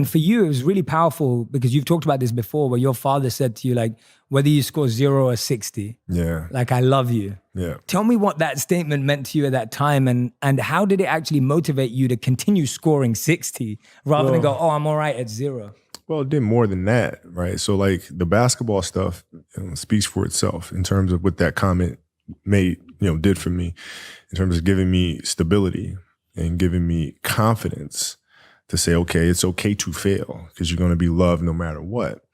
And for you, it was really powerful because you've talked about this before where your father said to you, like, whether you score 0 or 60, like, I love you. Yeah. Tell me what that statement meant to you at that time and how did it actually motivate you to continue scoring 60 rather than go, oh, I'm all right at 0? Well, it did more than that, right? So like the basketball stuff speaks for itself in terms of what that comment did for me in terms of giving me stability and giving me confidence to say, okay, it's okay to fail because you're going to be loved no matter what.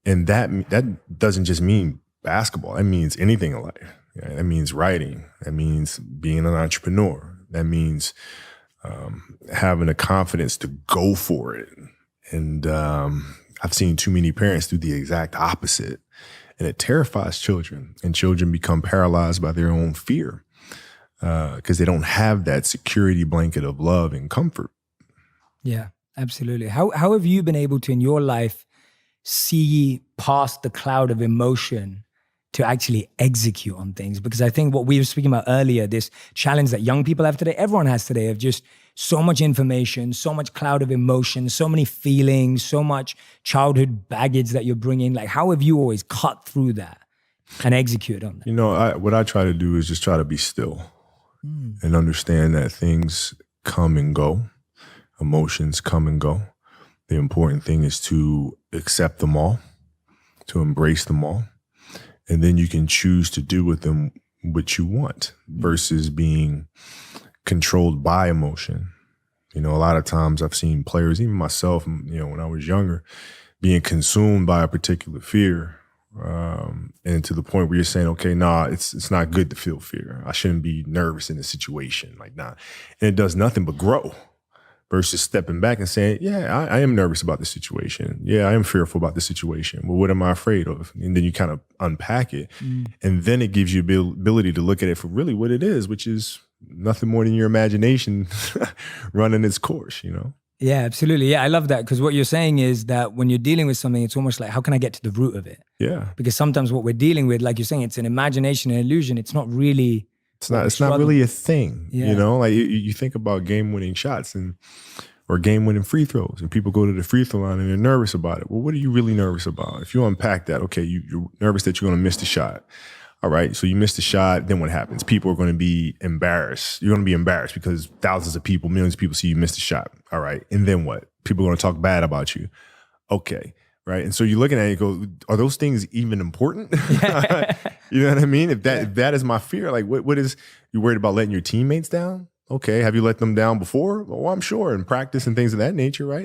And that doesn't just mean basketball. That means anything in life. That means writing. That means being an entrepreneur. That means having the confidence to go for it. And I've seen too many parents do the exact opposite. And it terrifies children. And children become paralyzed by their own fear because they don't have that security blanket of love and comfort. Yeah, absolutely. How have you been able to, in your life, see past the cloud of emotion to actually execute on things? Because I think what we were speaking about earlier, this challenge that young people have today, everyone has today, of just so much information, so much cloud of emotion, so many feelings, so much childhood baggage that you're bringing. Like, how have you always cut through that and execute on that? What I try to do is just try to be still and understand that things come and go, emotions come and go. The important thing is to accept them all, to embrace them all. And then you can choose to do with them what you want versus being controlled by emotion. A lot of times I've seen players, even myself, when I was younger, being consumed by a particular fear. And to the point where you're saying, okay, it's not good to feel fear. I shouldn't be nervous in a situation like that. And it does nothing but grow. Versus stepping back and saying, yeah, I am nervous about the situation. Yeah, I am fearful about the situation. Well, what am I afraid of? And then you kind of unpack it. And then it gives you the ability to look at it for really what it is, which is nothing more than your imagination running its course, Yeah, absolutely. Yeah, I love that because what you're saying is that when you're dealing with something, it's almost like, how can I get to the root of it? Yeah. Because sometimes what we're dealing with, like you're saying, it's an imagination, an illusion. It's not really... It's not really a thing, Like you think about game-winning shots or game-winning free throws, and people go to the free throw line and they're nervous about it. Well, what are you really nervous about? If you unpack that, okay, you're nervous that you're going to miss the shot. All right, so you miss the shot, then what happens? People are going to be embarrassed. You're going to be embarrassed because thousands of people, millions of people see you miss the shot. All right, and then what? People are going to talk bad about you. Okay. Right. And so you're looking at it and you go, are those things even important? You know what I mean? If that is my fear, like what is, you worried about letting your teammates down? Okay. Have you let them down before? Oh, I'm sure. In practice and things of that nature, right?